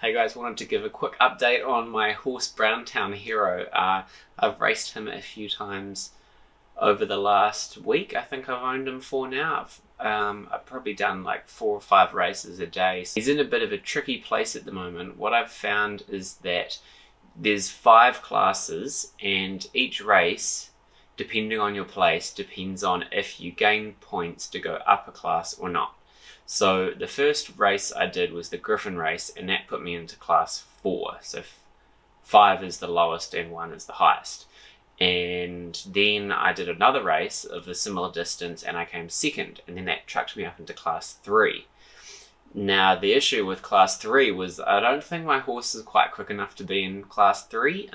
Hey guys, wanted to give a quick update on my horse Browntown Hero. I've raced him a few times over the last week. I think I've owned him for now. I've probably done like 4 or 5 races a day. He's in a bit of a tricky place at the moment. What I've found is that there's 5 classes, and each race, depending on your place, depends on if you gain points to go up a class or not. So the first race I did was the Griffin race, and that put me into class 4. So 5 is the lowest and 1 is the highest. And then I did another race of a similar distance and I came second, and then that chucked me up into class 3. Now the issue with class 3 was I don't think my horse is quite quick enough to be in class 3.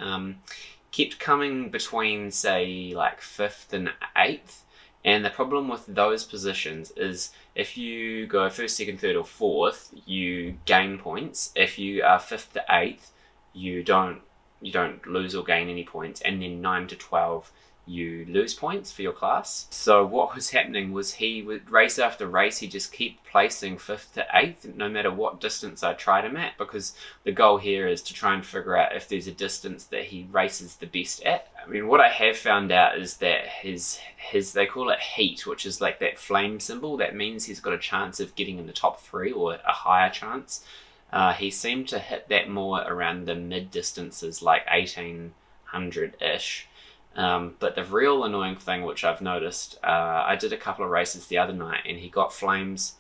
Kept coming between, say, like 5th and 8th. And the problem with those positions is if you go 1st, 2nd, 3rd or 4th, you gain points. If you are 5th to 8th, you don't lose or gain any points. And then 9 to 12, you lose points for your class. So what was happening was he would race after race, he just keep placing 5th to 8th no matter what distance I tried him at, because the goal here is to try and figure out if there's a distance that he races the best at. I mean, what I have found out is that his they call it heat, which is like that flame symbol. That means he's got a chance of getting in the top 3 or a higher chance. He seemed to hit that more around the mid distances, like 1800-ish. But the real annoying thing, which I've noticed, I did a couple of races the other night and he got flames.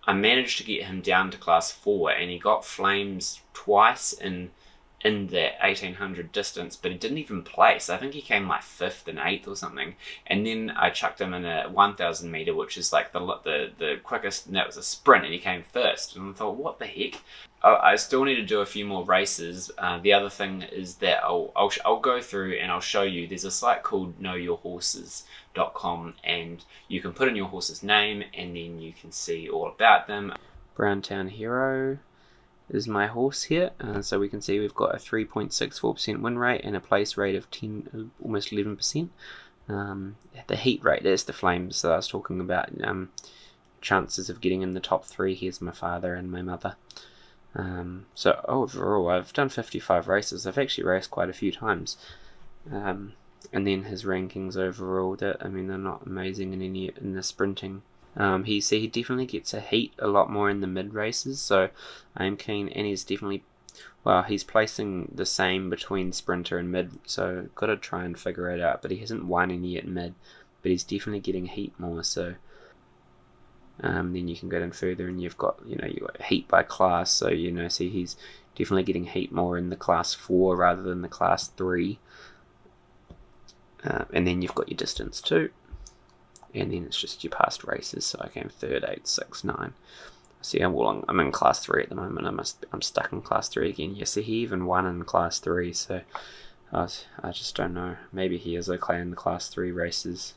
I managed to get him down to class 4 and he got flames twice in that 1800 distance, but he didn't even place. I think he came like 5th and 8th or something. And then I chucked him in a 1000 meter, which is like the quickest, and that was a sprint, and he came 1st. And I thought, what the heck? I still need to do a few more races. The other thing is that I'll go through and I'll show you. There's a site called knowyourhorses.com, and you can put in your horse's name and then you can see all about them. Browntown Hero is my horse here. So we can see we've got a 3.64% win rate and a place rate of almost 11%. The heat rate, there's the flames that I was talking about. Chances of getting in the top 3, here's my father and my mother. So overall I've done 55 races. I've actually raced quite a few times. And then his rankings overall, they're not amazing in the sprinting. He definitely gets a heat a lot more in the mid races, so I'm keen, and he's definitely, he's placing the same between sprinter and mid, so got to try and figure it out. But he hasn't won any at mid, but he's definitely getting heat more. So then you can go down further and you've got heat by class, so see he's definitely getting heat more in the class 4 rather than the class 3. And then you've got your distance too. And then it's just your past races. So I came 3rd, 8th, 6th, 9. See, I'm in class 3 at the moment. I'm stuck in class 3 again. Yeah, so he even won in class 3. So I just don't know. Maybe he is okay in the class 3 races.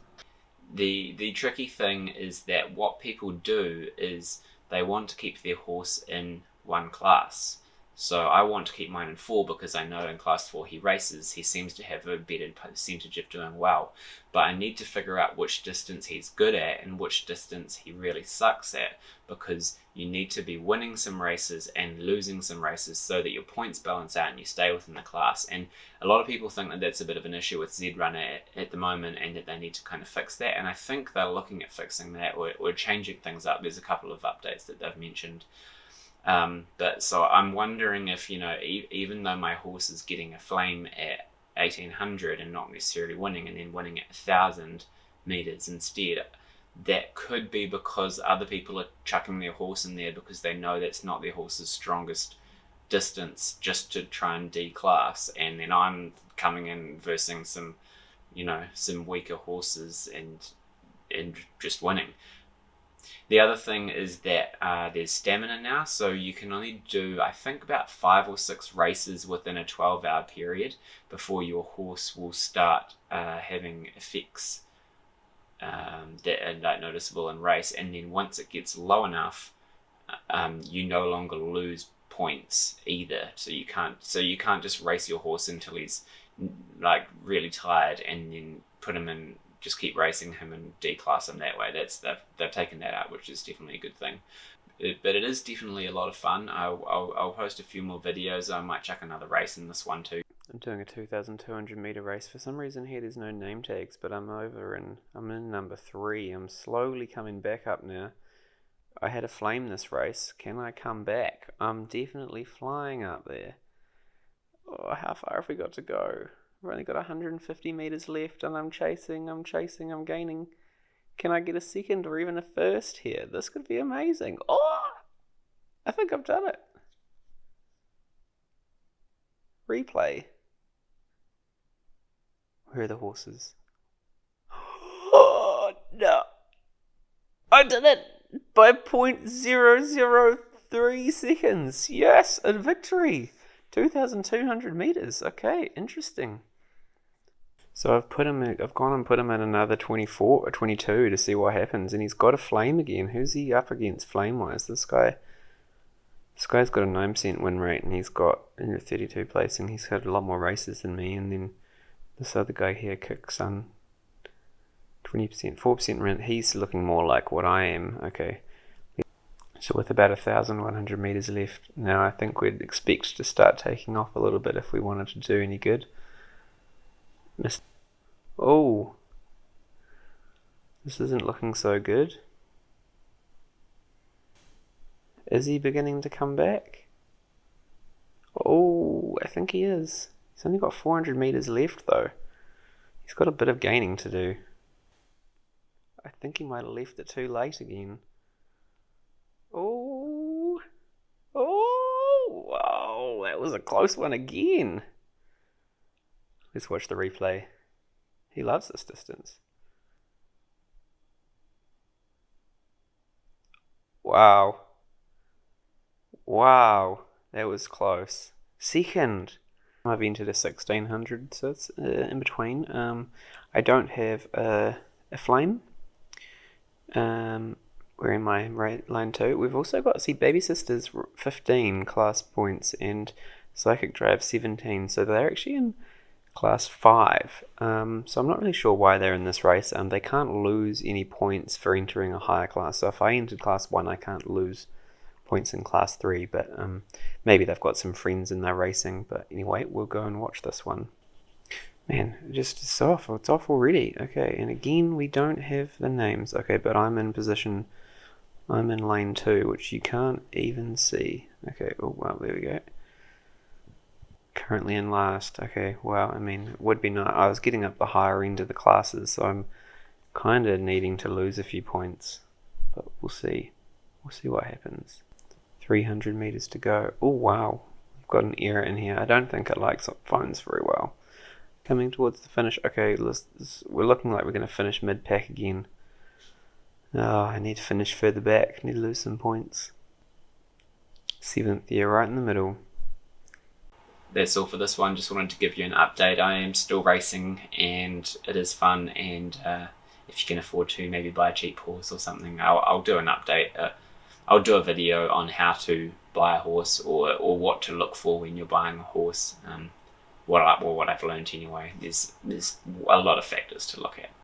The tricky thing is that what people do is they want to keep their horse in one class. So I want to keep mine in 4 because I know in class 4 he races. He seems to have a better percentage of doing well. But I need to figure out which distance he's good at and which distance he really sucks at, because you need to be winning some races and losing some races so that your points balance out and you stay within the class. And a lot of people think that that's a bit of an issue with zedrun at the moment, and that they need to kind of fix that. And I think they're looking at fixing that or changing things up. There's a couple of updates that they've mentioned. But so I'm wondering if, even though my horse is getting a flame at 1800 and not necessarily winning, and then winning at 1000 meters instead, that could be because other people are chucking their horse in there because they know that's not their horse's strongest distance, just to try and D-class, and then I'm coming in versing some weaker horses and just winning. The other thing is that there's stamina now, so you can only do, I think, about 5 or 6 races within a 12-hour period before your horse will start having effects that are noticeable in race. And then once it gets low enough, you no longer lose points either. So you can't just race your horse until he's like really tired and then put him in. Just keep racing him and D-class him that way. They've taken that out, which is definitely a good thing. but it is definitely a lot of fun. I'll post a few more videos. I might chuck another race in this one too. I'm doing a 2,200 meter race. For some reason here there's no name tags, but I'm in number 3. I'm slowly coming back up now. I had a flame this race. Can I come back? I'm definitely flying up there. Oh, how far have we got to go? We've only got 150 meters left, and I'm chasing, I'm gaining. Can I get a second or even a first here? This could be amazing. Oh! I think I've done it. Replay. Where are the horses? Oh, no. I did it by 0.003 seconds. Yes, a victory. 2,200 meters. Okay, interesting. So I've gone and put him at another 24 or 22 to see what happens, and he's got a flame again. Who's he up against flame-wise? This guy's got a 9% win rate, and he's got 32 placing. He's had a lot more races than me, and then this other guy here kicks on 20%, 4% rent. He's looking more like what I am. Okay. So with about 1,100 meters left, now I think we'd expect to start taking off a little bit if we wanted to do any good. Oh, this isn't looking so good. Is he beginning to come back? Oh, I think he is. He's only got 400 meters left though. He's got a bit of gaining to do. I think he might have left it too late again. Oh, wow, that was a close one again. Let's watch the replay. He loves this distance. Wow, that was close. Second. I've entered a 1600, so it's in between. I don't have a flame. We're in my line 2. We've also got, Baby Sisters 15 class points and Psychic Drive 17, so they're actually in class 5. So I'm not really sure why they're in this race. They can't lose any points for entering a higher class. So if I entered class 1, I can't lose points in class 3, but maybe they've got some friends in their racing. But anyway, we'll go and watch this one. Man, it's off. It's off already. Okay, and again, we don't have the names. Okay, but I'm in position. I'm in lane 2, which you can't even see. Okay, oh wow, there we go. Currently in last. Okay, well, I mean, it would be nice. I was getting up the higher end of the classes, so I'm kind of needing to lose a few points. But we'll see. We'll see what happens. 300 meters to go. Oh wow, I've got an error in here. I don't think it likes phones very well. Coming towards the finish. Okay, we're looking like we're going to finish mid-pack again. Oh, I need to finish further back. I need to lose some points. 7th, yeah, right in the middle. That's all for this one. Just wanted to give you an update. I am still racing and it is fun, and if you can afford to, maybe buy a cheap horse or something. I'll do an update. I'll do a video on how to buy a horse or what to look for when you're buying a horse. What I've learned anyway. There's a lot of factors to look at.